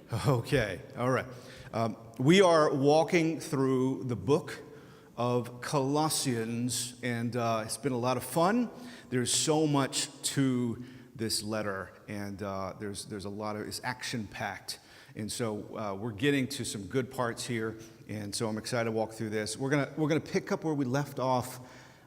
Okay, all right. We are walking through the book of Colossians, and it's been a lot of fun. There's so much to this letter, and there's a lot of, it's action-packed. And so we're getting to some good parts here, and so I'm excited to walk through this. We're gonna pick up where we left off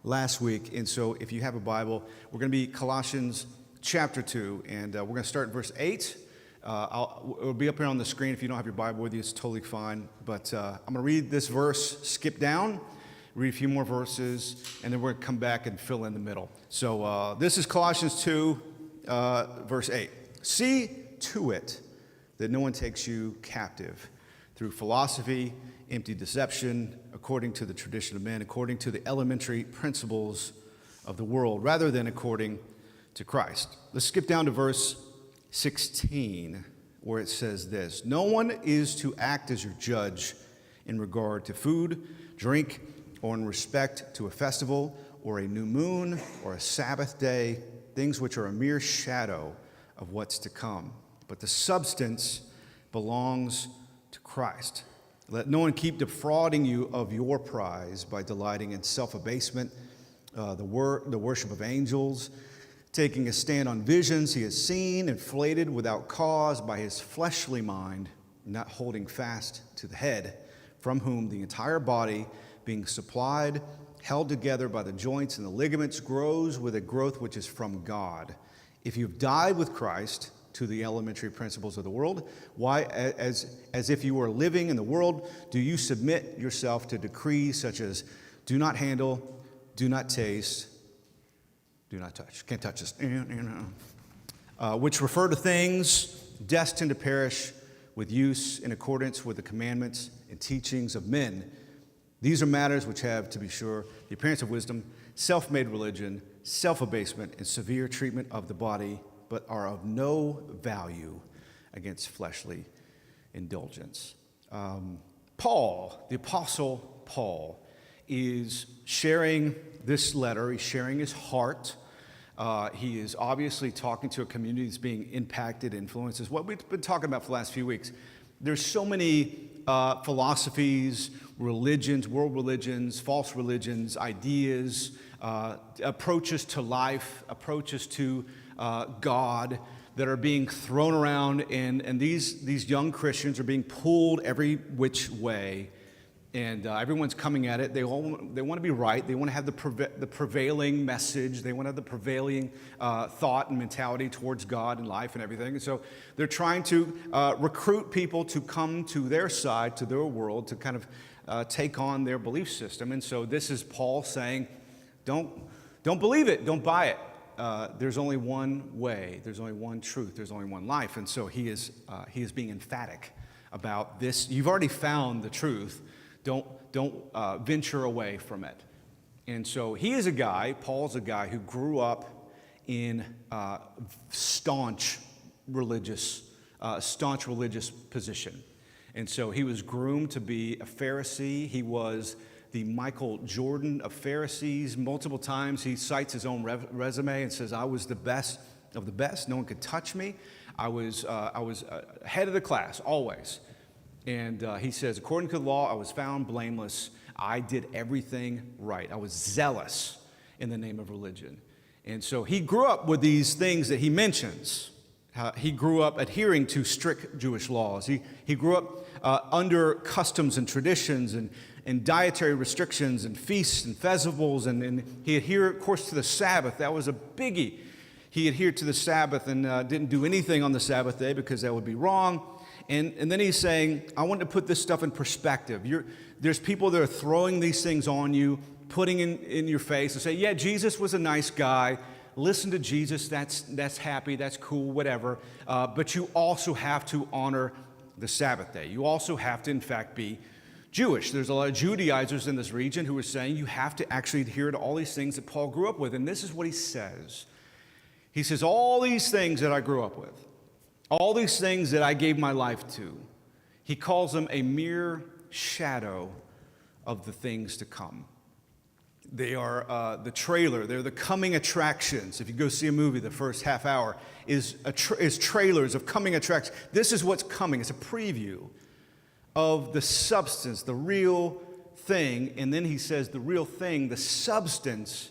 last week, and so if you have a Bible, we're gonna be Colossians chapter 2, and we're gonna start at verse 8. It'll be up here on the screen. If you don't have your Bible with you, it's totally fine. But I'm going to read this verse, skip down, read a few more verses, and then we're going to come back and fill in the middle. So this is Colossians 2, verse 8. See to it that no one takes you captive through philosophy, empty deception, according to the tradition of men, according to the elementary principles of the world, rather than according to Christ. Let's skip down to verse 16, where it says this: no one is to act as your judge in regard to food, drink, or in respect to a festival, or a new moon, or a Sabbath day, things which are a mere shadow of what's to come. But the substance belongs to Christ. Let no one keep defrauding you of your prize by delighting in self-abasement, the worship of angels, taking a stand on visions he has seen, inflated without cause by his fleshly mind, not holding fast to the head, from whom the entire body, being supplied, held together by the joints and the ligaments, grows with a growth which is from God. If you've died with Christ to the elementary principles of the world, why, as if you were living in the world, do you submit yourself to decrees such as do not handle, do not taste, do not touch. Can't touch this. Which refer to things destined to perish with use in accordance with the commandments and teachings of men. These are matters which have, to be sure, the appearance of wisdom, self-made religion, self-abasement, and severe treatment of the body, but are of no value against fleshly indulgence. Paul, the Apostle Paul, is sharing this letter. He's sharing his heart. He is obviously talking to a community that's being impacted, influences. What we've been talking about for the last few weeks. There's so many philosophies, religions, world religions, false religions, ideas, approaches to life, approaches to God that are being thrown around, and these young Christians are being pulled every which way. And everyone's coming at it. They want to be right. They want to have the prevailing message. They want to have the prevailing thought and mentality towards God and life and everything. And so they're trying to recruit people to come to their side, to their world, to kind of take on their belief system. And so this is Paul saying, don't believe it. Don't buy it. There's only one way. There's only one truth. There's only one life. And so he is being emphatic about this. You've already found the truth. Don't venture away from it. And so he is a guy, Paul's a guy who grew up in staunch religious position. And so he was groomed to be a Pharisee. He was the Michael Jordan of Pharisees. Multiple times he cites his own resume and says, I was the best of the best. No one could touch me. I was head of the class, always. And he says, according to the law, I was found blameless. I did everything right. I was zealous in the name of religion. And so he grew up with these things that he mentions. He grew up adhering to strict Jewish laws. He grew up under customs and traditions and dietary restrictions and feasts and festivals. And he adhered, of course, to the Sabbath. That was a biggie. He adhered to the Sabbath and didn't do anything on the Sabbath day because that would be wrong. And then he's saying, I want to put this stuff in perspective. There's people that are throwing these things on you, putting in your face and say, yeah, Jesus was a nice guy. Listen to Jesus. That's happy. That's cool, whatever. But you also have to honor the Sabbath day. You also have to, in fact, be Jewish. There's a lot of Judaizers in this region who are saying you have to actually adhere to all these things that Paul grew up with. And this is what he says. He says, all these things that I grew up with, all these things that I gave my life to, he calls them a mere shadow of the things to come. They are the trailer. They're the coming attractions. If you go see a movie, the first half hour is trailers of coming attractions. This is what's coming. It's a preview of the substance, the real thing. And then he says the real thing, the substance,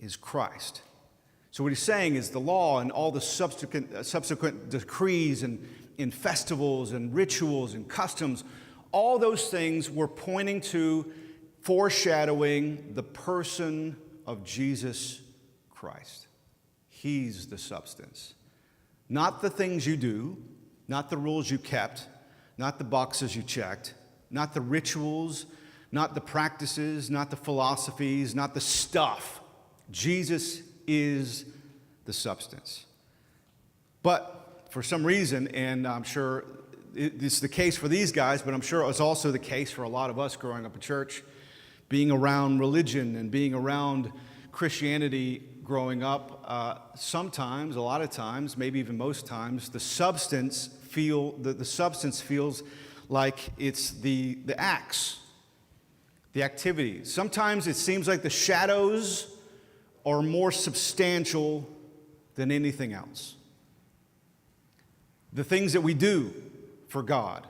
is Christ. So what he's saying is the law and all the subsequent decrees and in festivals and rituals and customs, all those things were pointing to, foreshadowing the person of Jesus Christ. He's the substance. Not the things you do, not the rules you kept, not the boxes you checked, not the rituals, not the practices, not the philosophies, not the stuff. Jesus is the substance. But for some reason, and I'm sure it's the case for these guys, but I'm sure it was also the case for a lot of us growing up in church, being around religion and being around Christianity growing up, sometimes, a lot of times, maybe even most times, the substance feels like it's the acts, the activities. Sometimes it seems like the shadows are more substantial than anything else. The things that we do for God,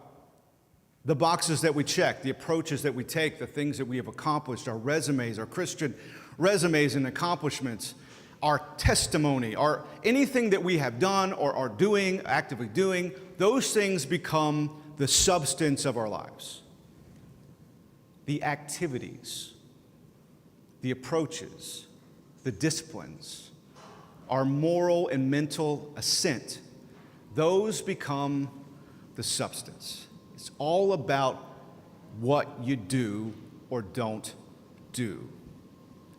the boxes that we check, the approaches that we take, the things that we have accomplished, our resumes, our Christian resumes and accomplishments, our testimony, our anything that we have done or are doing, actively doing, those things become the substance of our lives. The activities, the approaches, the disciplines, our moral and mental assent, those become the substance. It's all about what you do or don't do.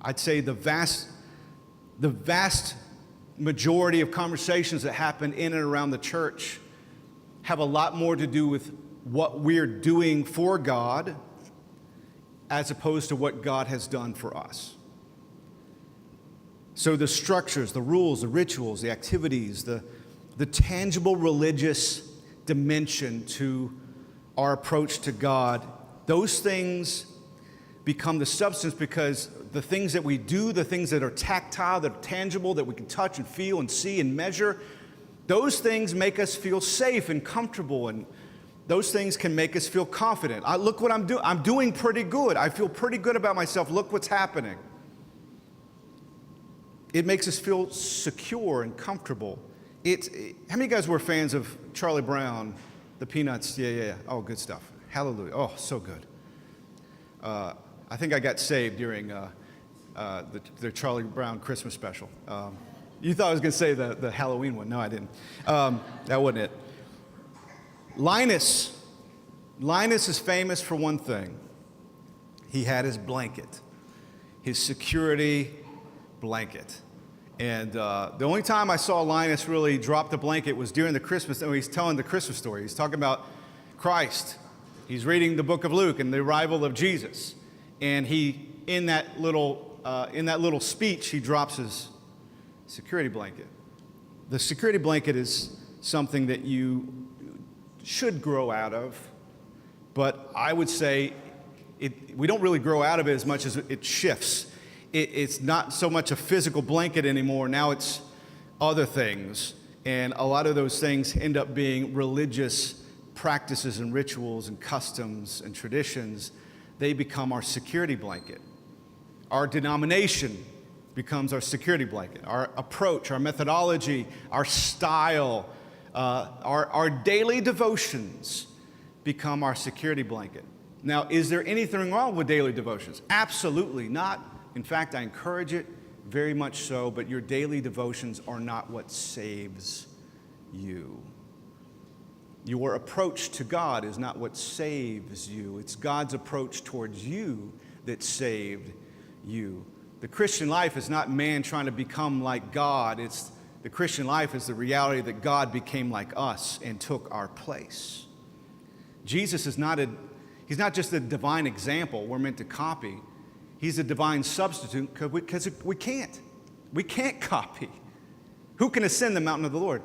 I'd say the vast majority of conversations that happen in and around the church have a lot more to do with what we're doing for God as opposed to what God has done for us. So the structures, the rules, the rituals, the activities, the tangible religious dimension to our approach to God, those things become the substance because the things that we do, the things that are tactile, that are tangible, that we can touch and feel and see and measure, those things make us feel safe and comfortable, and those things can make us feel confident. Look what I'm doing. I'm doing pretty good. I feel pretty good about myself. Look what's happening. It makes us feel secure and comfortable. How many of you guys were fans of Charlie Brown, the Peanuts? Yeah. Oh, good stuff. Hallelujah. Oh, so good. I think I got saved during the Charlie Brown Christmas special. You thought I was going to say the Halloween one. No, I didn't. That wasn't it. Linus is famous for one thing. He had his blanket, his security blanket. And the only time I saw Linus really drop the blanket was during the Christmas, when he's telling the Christmas story. He's talking about Christ. He's reading the book of Luke and the arrival of Jesus. And he, in that little speech, he drops his security blanket. The security blanket is something that you should grow out of, but I would say we don't really grow out of it as much as it shifts. It's not so much a physical blanket anymore. Now it's other things. And a lot of those things end up being religious practices and rituals and customs and traditions. They become our security blanket. Our denomination becomes our security blanket. Our approach, our methodology, our style, our daily devotions become our security blanket. Now, is there anything wrong with daily devotions? Absolutely not. In fact, I encourage it very much so, but your daily devotions are not what saves you. Your approach to God is not what saves you. It's God's approach towards you that saved you. The Christian life is not man trying to become like God. The Christian life is the reality that God became like us and took our place. Jesus is he's not just a divine example we're meant to copy. He's a divine substitute because we can't. We can't copy. Who can ascend the mountain of the Lord?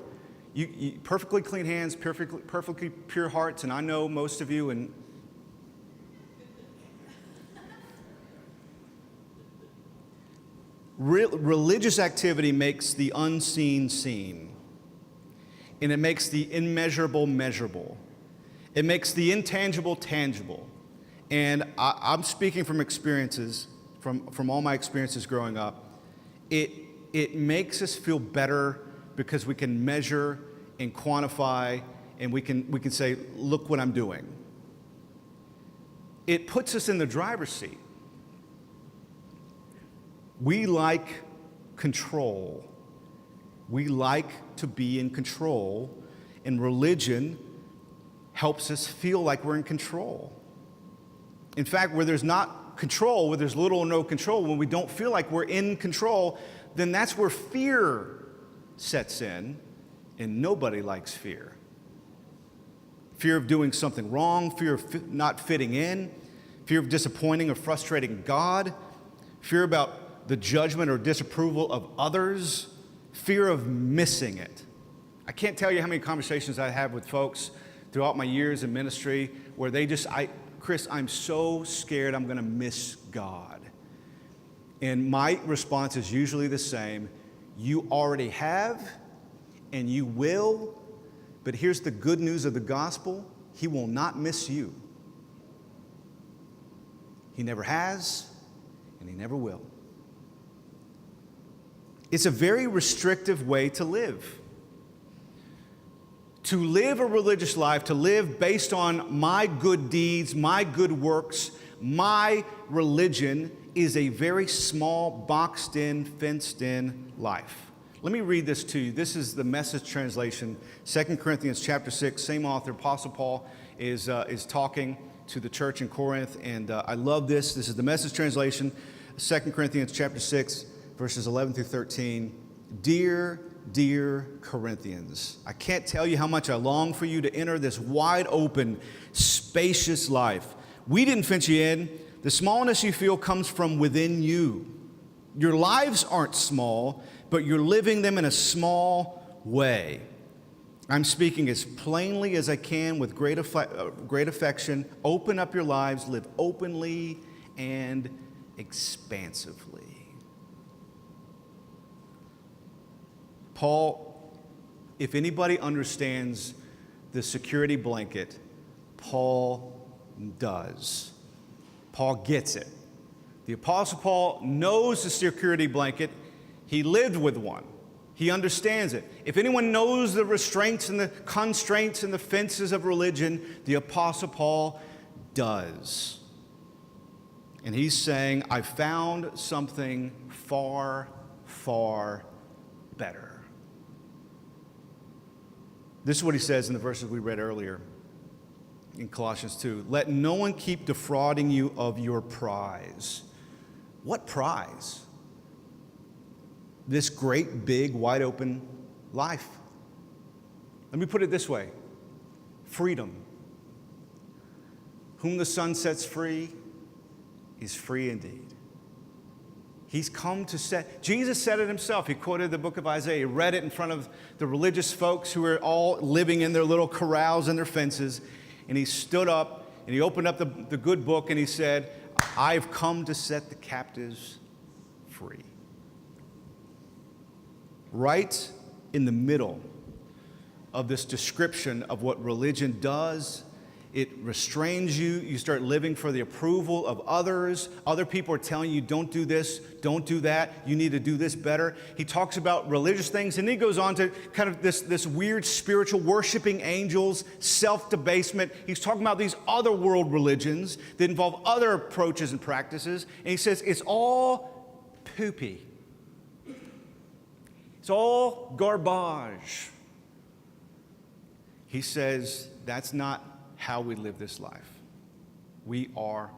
You perfectly clean hands, perfectly pure hearts, and I know most of you, and Religious activity makes the unseen seen, and it makes the immeasurable measurable. It makes the intangible tangible. And I'm speaking from experiences, from all my experiences growing up. It makes us feel better because we can measure and quantify, and we can say, look what I'm doing. It puts us in the driver's seat. We like control. We like to be in control, and religion helps us feel like we're in control. In fact, where there's not control, where there's little or no control, when we don't feel like we're in control, then that's where fear sets in, and nobody likes fear. Fear of doing something wrong, fear of not fitting in, fear of disappointing or frustrating God, fear about the judgment or disapproval of others, fear of missing it. I can't tell you how many conversations I have with folks throughout my years in ministry where they just, Chris, I'm so scared I'm going to miss God. And my response is usually the same. You already have, and you will, but here's the good news of the gospel. He will not miss you. He never has, and he never will. It's a very restrictive way to live. To live a religious life, to live based on my good deeds, my good works, my religion is a very small, boxed in, fenced in life. Let me read this to you. This is the Message translation, 2 Corinthians chapter 6, same author, Apostle Paul is talking to the church in Corinth, and I love this. This is the Message translation, 2 Corinthians chapter 6, verses 11 through 13. Dear Corinthians, I can't tell you how much I long for you to enter this wide open, spacious life. We didn't fence you in. The smallness you feel comes from within you. Your lives aren't small, but you're living them in a small way. I'm speaking as plainly as I can with great affection. Open up your lives, live openly and expansively. Paul, if anybody understands the security blanket, Paul does. Paul gets it. The Apostle Paul knows the security blanket. He lived with one. He understands it. If anyone knows the restraints and the constraints and the fences of religion, the Apostle Paul does. And he's saying, I found something far, far better. This is what he says in the verses we read earlier in Colossians 2. Let no one keep defrauding you of your prize. What prize? This great, big, wide open life. Let me put it this way. Freedom. Whom the Son sets free is free indeed. He's come to set, Jesus said it himself. He quoted the book of Isaiah. He read it in front of the religious folks who were all living in their little corrals and their fences. And he stood up and he opened up the good book and he said, I've come to set the captives free. Right in the middle of this description of what religion does, it restrains you. You start living for the approval of others. Other people are telling you, don't do this, don't do that. You need to do this better. He talks about religious things, and then he goes on to kind of this weird spiritual worshiping angels, self-debasement. He's talking about these other world religions that involve other approaches and practices. And he says, it's all poopy. It's all garbage. He says, that's not how we live this life. We are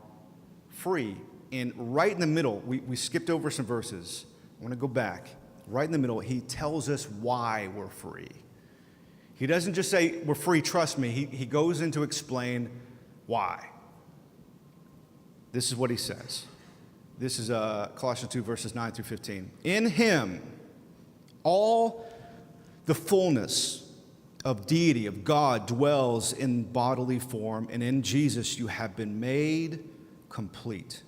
free. And right in the middle, we skipped over some verses. I want to go back. Right in the middle, he tells us why we're free. He doesn't just say, we're free, trust me. He goes in to explain why. This is what he says. This is Colossians 2, verses 9 through 15. In him, all the fullness of deity, of God, dwells in bodily form, and in Jesus you have been made complete.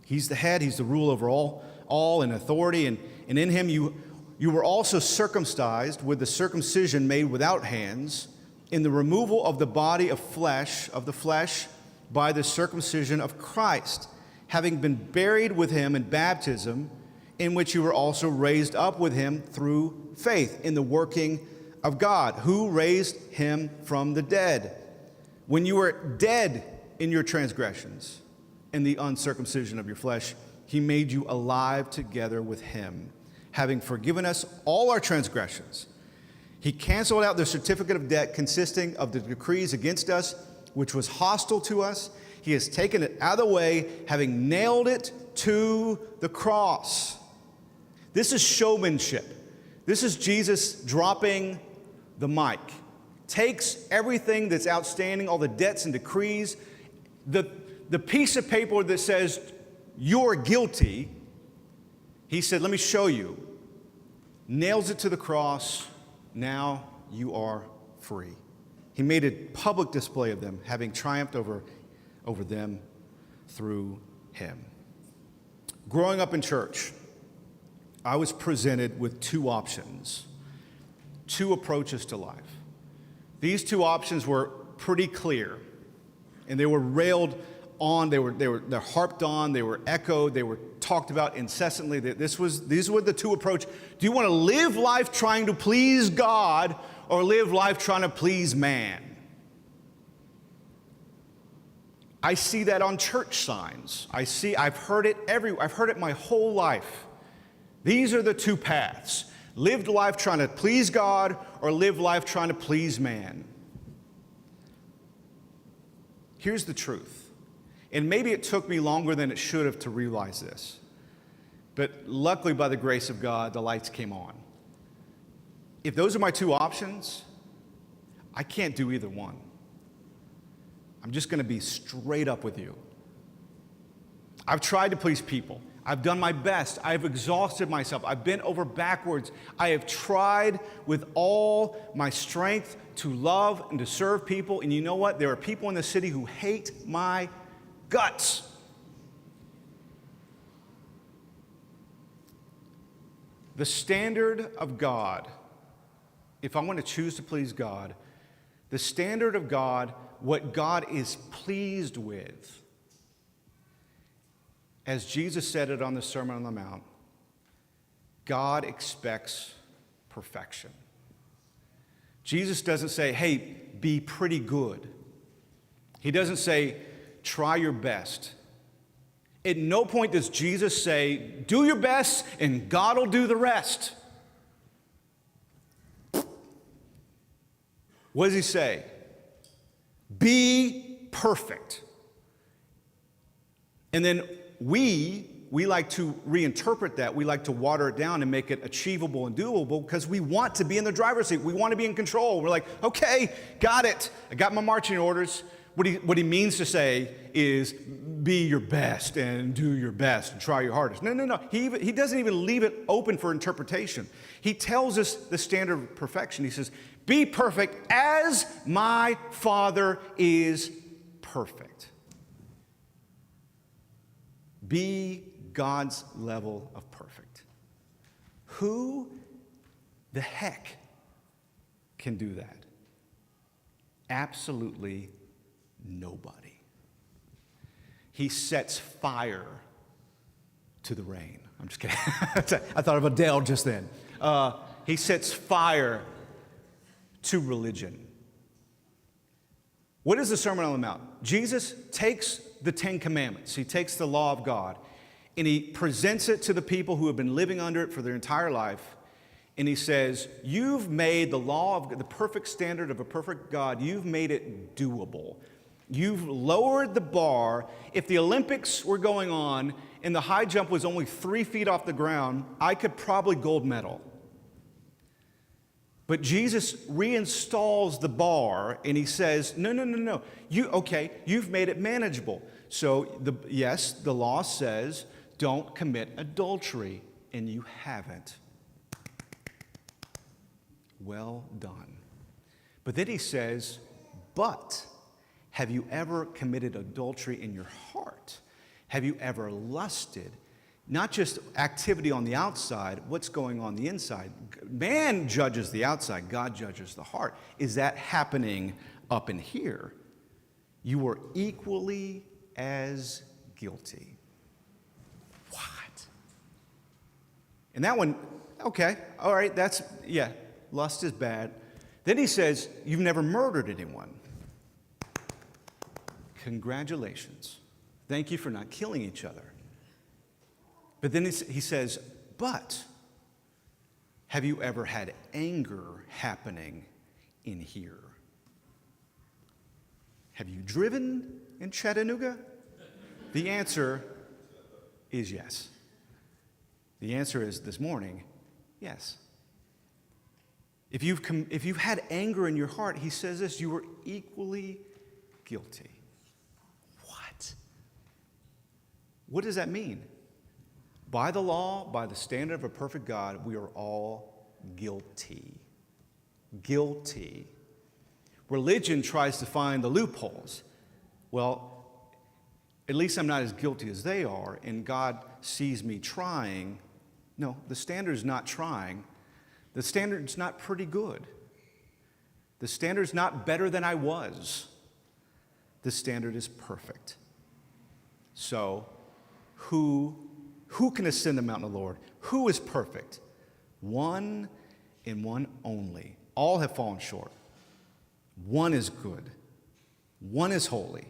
He's the head, he's the rule over all all in authority, and in him you were also circumcised with the circumcision made without hands, in the removal of the body of the flesh, by the circumcision of Christ, having been buried with him in baptism, in which you were also raised up with him through faith in the working of God, who raised him from the dead. When you were dead in your transgressions, in the uncircumcision of your flesh, he made you alive together with him, having forgiven us all our transgressions. He canceled out the certificate of debt consisting of the decrees against us, which was hostile to us. He has taken it out of the way, having nailed it to the cross. This is showmanship. This is Jesus dropping the mic. Takes everything that's outstanding, all the debts and decrees, the piece of paper that says you're guilty, he said, let me show you. Nails it to the cross. Now you are free. He made a public display of them, having triumphed over them through him. Growing up in church, I was presented with two options, two approaches to life. These two options were pretty clear, and they were railed on, they're harped on, they were echoed, they were talked about incessantly. These were the two approaches. Do you want to live life trying to please God or live life trying to please man? I see that on church signs. I've heard it I've heard it my whole life. These are the two paths. Live life trying to please God or live life trying to please man. Here's the truth. And maybe it took me longer than it should have to realize this. But luckily, by the grace of God, the lights came on. If those are my two options, I can't do either one. I'm just going to be straight up with you. I've tried to please people. I've done my best. I've exhausted myself. I've bent over backwards. I have tried with all my strength to love and to serve people. And you know what? There are people in the city who hate my guts. The standard of God, if I want to choose to please God, the standard of God, what God is pleased with, as Jesus said it on the Sermon on the Mount, God expects perfection. Jesus doesn't say, hey, be pretty good. He doesn't say, try your best. At no point does Jesus say, do your best and God will do the rest. What does he say? Be perfect. And then we like to reinterpret that. We like to water it down and make it achievable and doable because we want to be in the driver's seat. We want to be in control. We're like, okay, got it. I got my marching orders. What he means to say is be your best and do your best and try your hardest. No. He doesn't even leave it open for interpretation. He tells us the standard of perfection. He says, be perfect as my Father is perfect. Be God's level of perfect. Who the heck can do that? Absolutely nobody. He sets fire to the rain. I'm just kidding. I thought of Adele just then. He sets fire to religion. What is the Sermon on the Mount? Jesus takes the Ten Commandments. He takes the law of God, and he presents it to the people who have been living under it for their entire life. And he says, you've made the law of the perfect standard of a perfect God, you've made it doable. You've lowered the bar. If the Olympics were going on and the high jump was only 3 feet off the ground, I could probably gold medal. But Jesus reinstalls the bar and he says, no. You've made it manageable. So yes, the law says don't commit adultery, and you haven't. Well done. But then he says, but have you ever committed adultery in your heart? Have you ever lusted Not just activity on the outside, what's going on the inside. Man judges the outside, God judges the heart. Is that happening up in here? You are equally as guilty. What? And that one, okay, all right, lust is bad. Then he says, you've never murdered anyone. Congratulations. Thank you for not killing each other. But then he says, but have you ever had anger happening in here? Have you driven in Chattanooga? The answer is yes. The answer is this morning, yes. If you've had anger in your heart, he says this, you are equally guilty. What? What does that mean? By the law, by the standard of a perfect God, we are all guilty. Guilty. Religion tries to find the loopholes. Well, at least I'm not as guilty as they are, and God sees me trying. No, the standard is not trying. The standard is not pretty good. The standard is not better than I was. The standard is perfect. So, who can ascend the mountain of the Lord? Who is perfect? One and one only. All have fallen short. One is good. One is holy.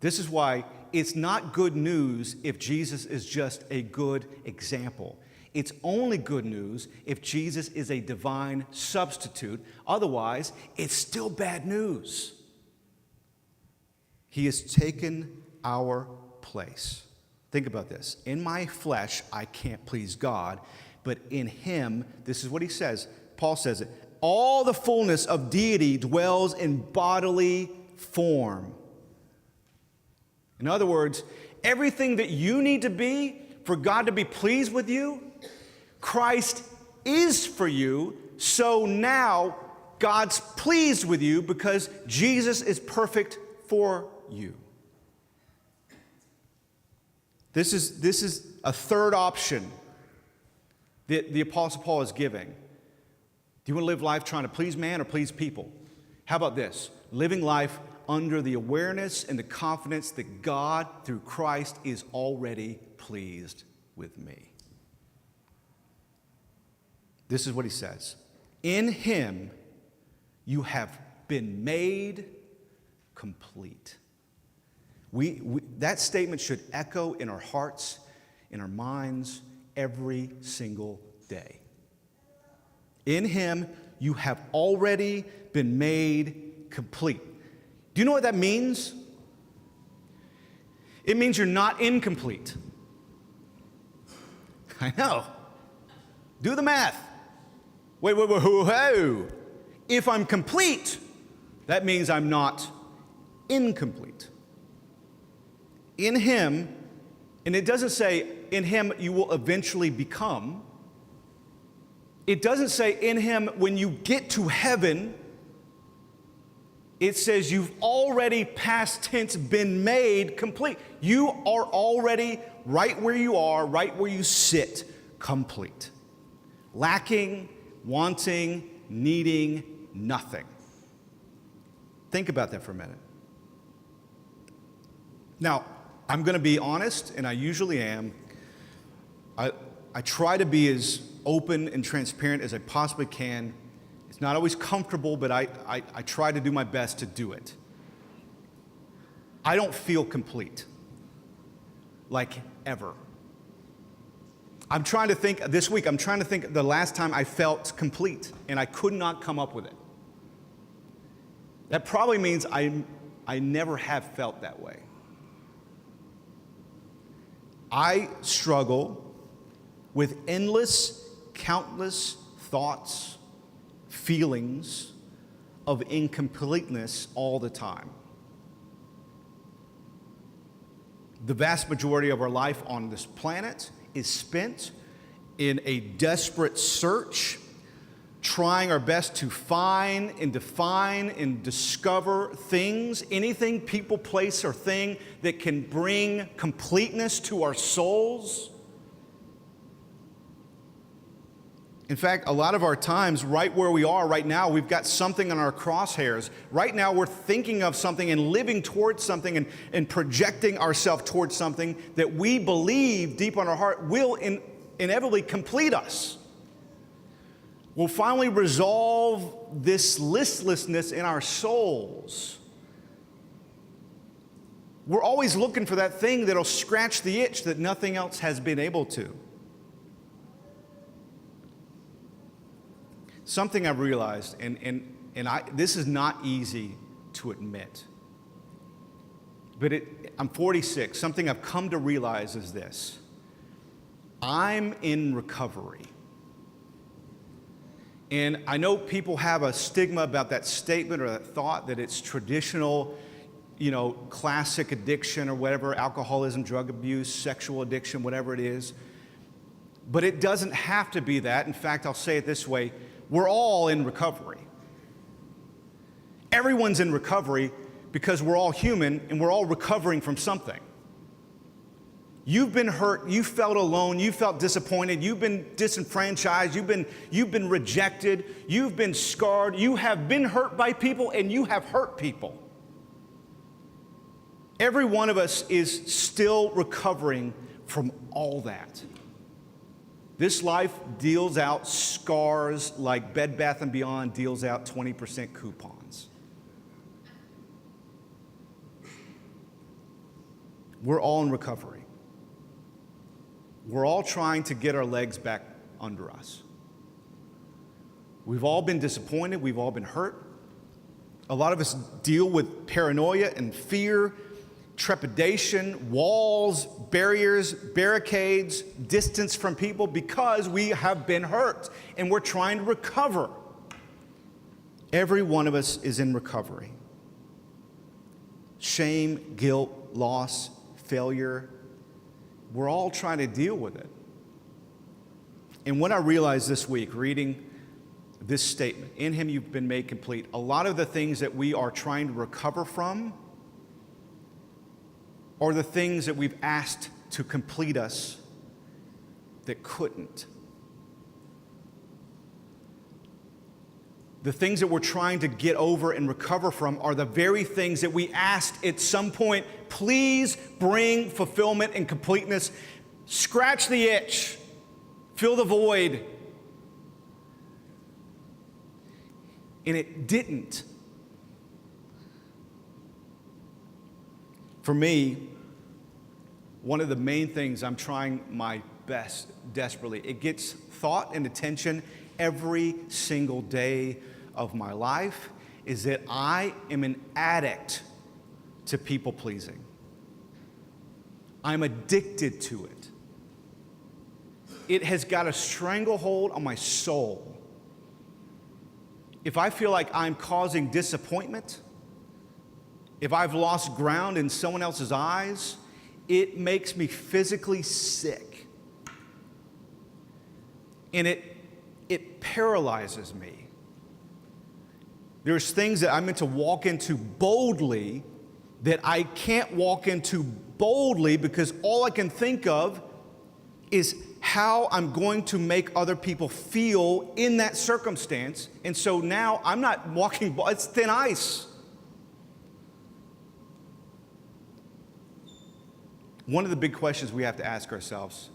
This is why it's not good news if Jesus is just a good example. It's only good news if Jesus is a divine substitute. Otherwise, it's still bad news. He has taken our place. Think about this. In my flesh, I can't please God, but in him, this is what he says. Paul says it. All the fullness of deity dwells in bodily form. In other words, everything that you need to be for God to be pleased with you, Christ is for you. So now God's pleased with you because Jesus is perfect for you. This is a third option that the Apostle Paul is giving. Do you want to live life trying to please man or please people? How about this? Living life under the awareness and the confidence that God, through Christ, is already pleased with me. This is what he says. In him you have been made complete. That statement should echo in our hearts, in our minds, every single day. In him, you have already been made complete. Do you know what that means? It means you're not incomplete. I know. Do the math. Wait, whoa. If I'm complete, that means I'm not incomplete. In him, and it doesn't say in him you will eventually become. It doesn't say in him when you get to heaven. It says you've already, past tense, been made complete. You are already right where you are, right where you sit, complete. Lacking, wanting, needing nothing. Think about that for a minute. Now, I'm going to be honest, and I usually am. I try to be as open and transparent as I possibly can. It's not always comfortable, but I try to do my best to do it. I don't feel complete, like ever. I'm trying to think, this week, the last time I felt complete, and I could not come up with it. That probably means I never have felt that way. I struggle with endless, countless thoughts, feelings of incompleteness all the time. The vast majority of our life on this planet is spent in a desperate search, trying our best to find and define and discover things, anything, people, place, or thing that can bring completeness to our souls. In fact, a lot of our times, right where we are right now, we've got something in our crosshairs. Right now, we're thinking of something and living towards something and projecting ourselves towards something that we believe deep in our heart will inevitably complete us. We'll finally resolve this listlessness in our souls. We're always looking for that thing that'll scratch the itch that nothing else has been able to. Something I've realized, this is not easy to admit, but I'm 46. Something I've come to realize is this: I'm in recovery. And I know people have a stigma about that statement or that thought that it's traditional, classic addiction or whatever, alcoholism, drug abuse, sexual addiction, whatever it is. But it doesn't have to be that. In fact, I'll say it this way: we're all in recovery. Everyone's in recovery because we're all human and we're all recovering from something. You've been hurt, you felt alone, you felt disappointed, you've been disenfranchised, you've been rejected, you've been scarred, you have been hurt by people, and you have hurt people. Every one of us is still recovering from all that. This life deals out scars like Bed Bath & Beyond deals out 20% coupons. We're all in recovery. We're all trying to get our legs back under us. We've all been disappointed. We've all been hurt. A lot of us deal with paranoia and fear, trepidation, walls, barriers, barricades, distance from people because we have been hurt and we're trying to recover. Every one of us is in recovery. Shame, guilt, loss, failure. We're all trying to deal with it. And what I realized this week, reading this statement, in him you've been made complete, a lot of the things that we are trying to recover from are the things that we've asked to complete us that couldn't. The things that we're trying to get over and recover from are the very things that we asked at some point, please bring fulfillment and completeness. Scratch the itch. Fill the void. And it didn't. For me, one of the main things I'm trying my best desperately, it gets thought and attention every single day of my life, is that I am an addict to people pleasing. I'm addicted to it. It has got a stranglehold on my soul. If I feel like I'm causing disappointment, if I've lost ground in someone else's eyes, it makes me physically sick. And it paralyzes me. There's things that I'm meant to walk into boldly that I can't walk into boldly because all I can think of is how I'm going to make other people feel in that circumstance. And so now I'm not walking, it's thin ice. One of the big questions we have to ask ourselves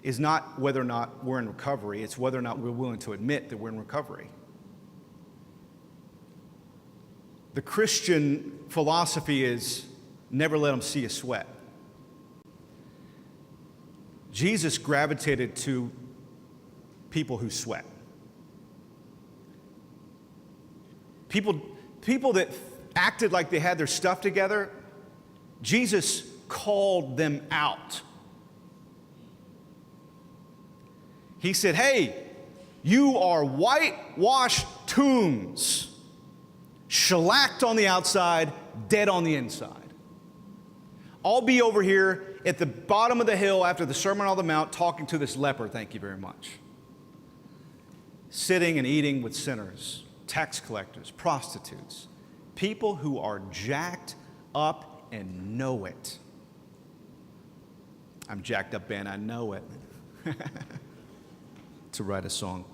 is not whether or not we're in recovery, it's whether or not we're willing to admit that we're in recovery. The Christian philosophy is never let them see you sweat. Jesus gravitated to people who sweat. People that acted like they had their stuff together, Jesus called them out. He said, hey, you are whitewashed tombs, shellacked on the outside, dead on the inside. I'll be over here at the bottom of the hill after the Sermon on the Mount talking to this leper, thank you very much. Sitting and eating with sinners, tax collectors, prostitutes, people who are jacked up and know it. I'm jacked up, Ben, I know it. To write a song.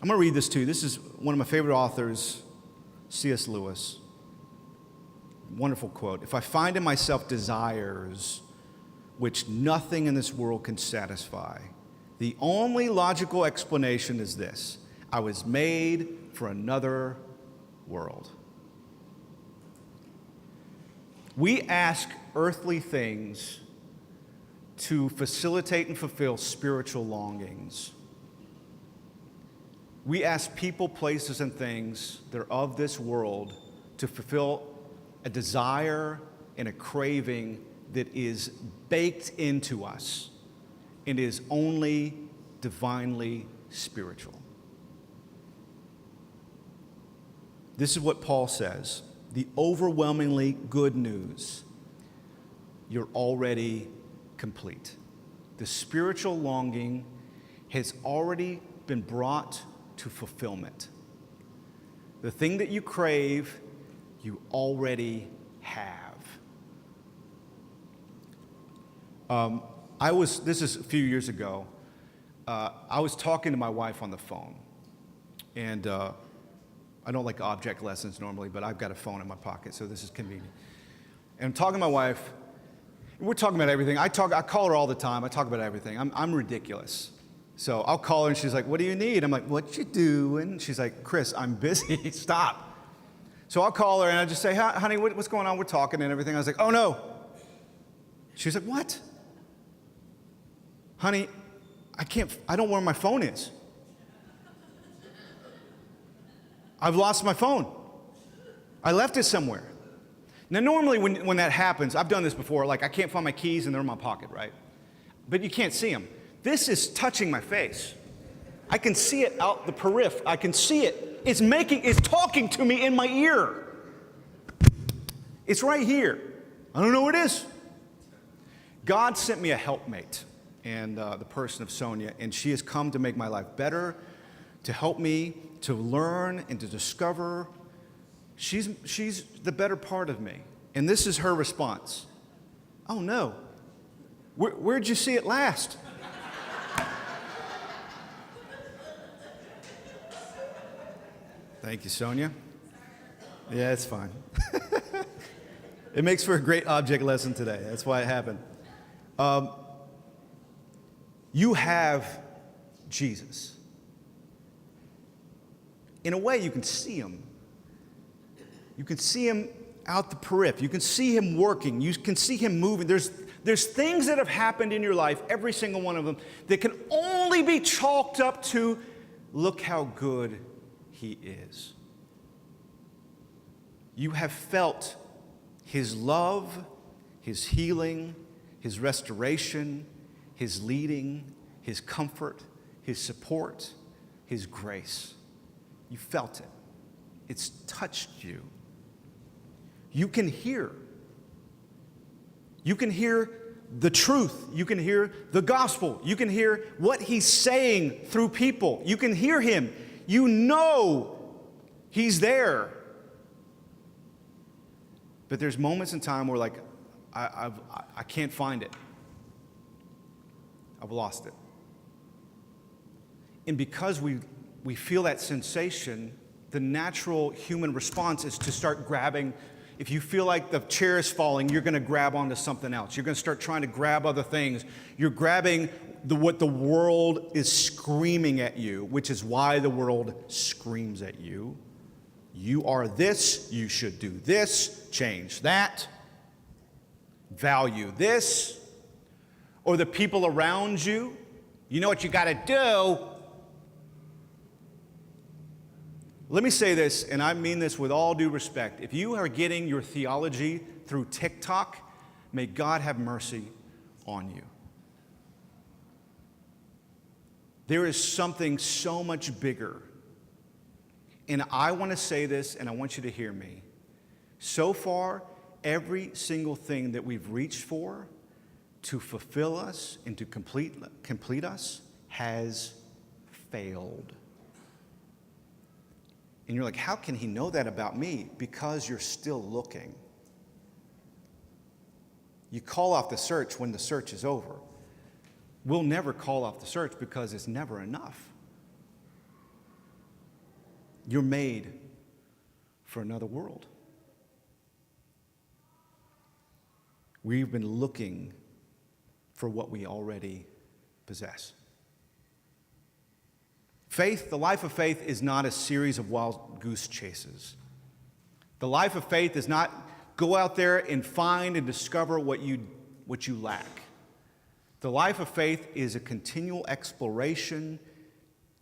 I'm going to read this to you. This is one of my favorite authors, C.S. Lewis. Wonderful quote. If I find in myself desires which nothing in this world can satisfy, the only logical explanation is this: I was made for another world. We ask earthly things to facilitate and fulfill spiritual longings. We ask people, places, and things that are of this world to fulfill a desire and a craving that is baked into us and is only divinely spiritual. This is what Paul says: the overwhelmingly good news, you're already complete. The spiritual longing has already been brought to fulfillment. The thing that you crave, you already have. This is a few years ago, I was talking to my wife on the phone, and I don't like object lessons normally, but I've got a phone in my pocket, so this is convenient. And I'm talking to my wife, and we're talking about everything. I call her all the time. I talk about everything. I'm ridiculous. So I'll call her, and she's like, "What do you need?" I'm like, "What you doing?" She's like, "Chris, I'm busy. Stop." So I'll call her, and I just say, "Honey, what's going on?" We're talking and everything. I was like, "Oh, no." She's like, "What?" "Honey, I don't know where my phone is. I've lost my phone. I left it somewhere." Now, normally when that happens, I've done this before, like I can't find my keys and they're in my pocket, right? But you can't see them. This is touching my face. I can see it out the periphery. I can see it. It's talking to me in my ear. It's right here. I don't know what it is. God sent me a helpmate, and the person of Sonia, and she has come to make my life better, to help me to learn and to discover. She's the better part of me. And this is her response: "Oh no, where'd you see it last?" Thank you, Sonia. Yeah, it's fine. It makes for a great object lesson today. That's why it happened. You have Jesus. In a way, you can see him. You can see him out the periphery. You can see him working. You can see him moving. There's things that have happened in your life, every single one of them, that can only be chalked up to, look how good he is. You have felt his love, his healing, his restoration, his leading, his comfort, his support, his grace. You felt it. It's touched you. You can hear. You can hear the truth. You can hear the gospel. You can hear what he's saying through people. You can hear him. You know he's there. But there's moments in time where, like, I can't find it. I've lost it. And because we feel that sensation, the natural human response is to start grabbing. If you feel like the chair is falling, you're going to grab onto something else. You're going to start trying to grab other things. You're grabbing what the world is screaming at you, which is why the world screams at you. You are this, you should do this, change that, value this, or the people around you. You know what you got to do. Let me say this, and I mean this with all due respect. If you are getting your theology through TikTok, may God have mercy on you. There is something so much bigger. And I want to say this, and I want you to hear me. So far, every single thing that we've reached for to fulfill us and to complete us has failed. And you're like, how can he know that about me? Because you're still looking. You call off the search when the search is over. We'll never call off the search because it's never enough. You're made for another world. We've been looking for what we already possess. Faith, the life of faith, is not a series of wild goose chases. The life of faith is not go out there and find and discover what you lack. The life of faith is a continual exploration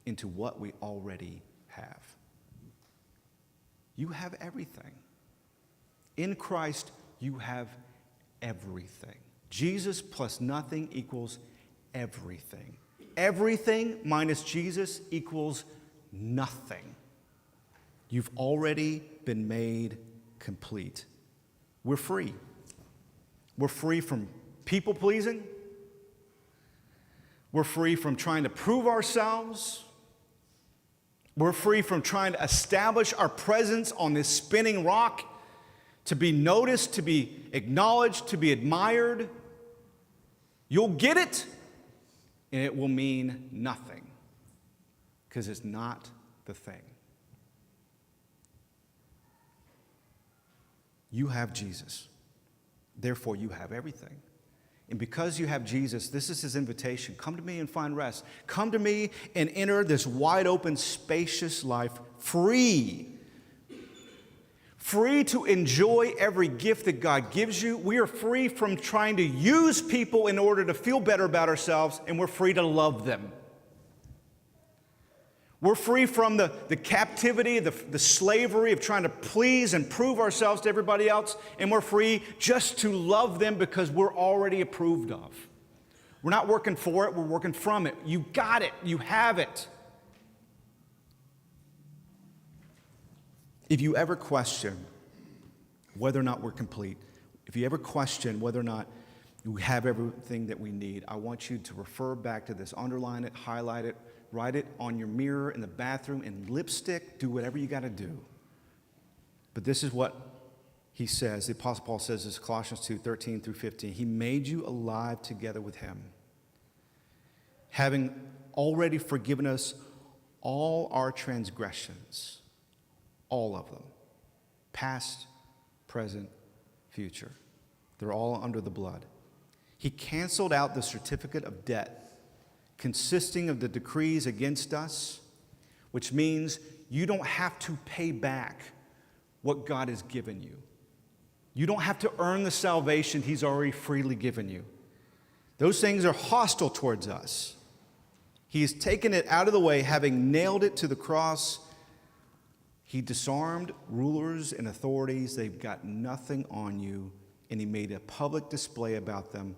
into what we already have. You have everything. In Christ, you have everything. Jesus plus nothing equals everything. Everything minus Jesus equals nothing. You've already been made complete. We're free. We're free from people pleasing. We're free from trying to prove ourselves. We're free from trying to establish our presence on this spinning rock, to be noticed, to be acknowledged, to be admired. You'll get it, and it will mean nothing, because it's not the thing. You have Jesus. Therefore, you have everything. And because you have Jesus, this is his invitation. Come to me and find rest. Come to me and enter this wide open, spacious life, free. Free to enjoy every gift that God gives you. We are free from trying to use people in order to feel better about ourselves, and we're free to love them. We're free from the captivity, the slavery of trying to please and prove ourselves to everybody else, and we're free just to love them because we're already approved of. We're not working for it, we're working from it. You got it, you have it. If you ever question whether or not we're complete, if you ever question whether or not we have everything that we need, I want you to refer back to this, underline it, highlight it, write it on your mirror in the bathroom, in lipstick, do whatever you got to do. But this is what he says. The Apostle Paul says this, Colossians 2:13 through 15. He made you alive together with him, having already forgiven us all our transgressions, all of them, past, present, future. They're all under the blood. He canceled out the certificate of debt consisting of the decrees against us, which means you don't have to pay back what God has given you. You don't have to earn the salvation he's already freely given you. Those things are hostile towards us. He has taken it out of the way, having nailed it to the cross. He disarmed rulers and authorities. They've got nothing on you, and he made a public display about them,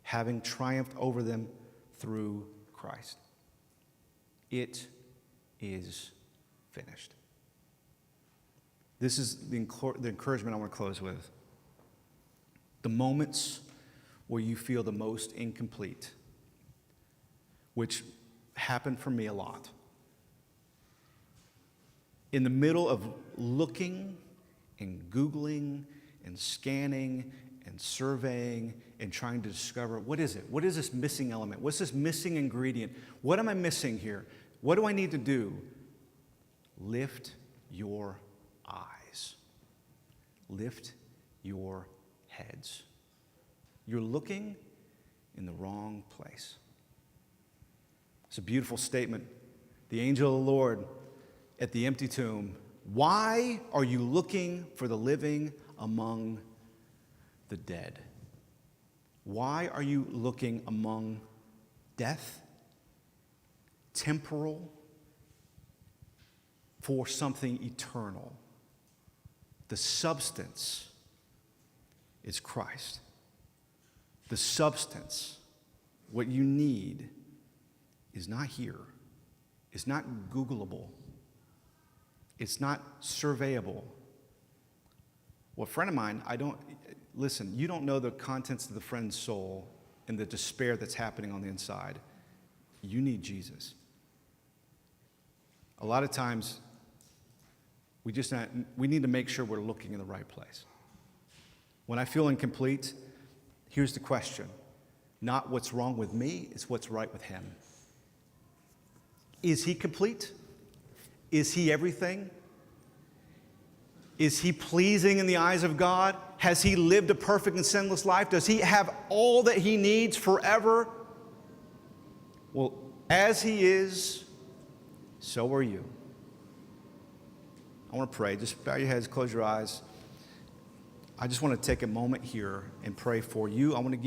having triumphed over them through Christ. It is finished. This is the encouragement I want to close with. The moments where you feel the most incomplete, which happened for me a lot. In the middle of looking and Googling and scanning and surveying and trying to discover, what is it? What is this missing element? What's this missing ingredient? What am I missing here? What do I need to do? Lift your eyes. Lift your heads. You're looking in the wrong place. It's a beautiful statement. The angel of the Lord at the empty tomb. Why are you looking for the living among the dead? Why are you looking among death, temporal, for something eternal? The substance is Christ. The substance, what you need, is not here. It's not Googleable. It's not surveyable. Well, a friend of mine, listen, you don't know the contents of the friend's soul and the despair that's happening on the inside. You need Jesus. A lot of times, we need to make sure we're looking in the right place. When I feel incomplete, here's the question. Not what's wrong with me, it's what's right with him. Is he complete? Is he everything? Is he pleasing in the eyes of God? Has he lived a perfect and sinless life? Does he have all that he needs forever? Well, as he is, so are you. I want to pray. Just bow your heads, close your eyes. I just want to take a moment here and pray for you. I want to give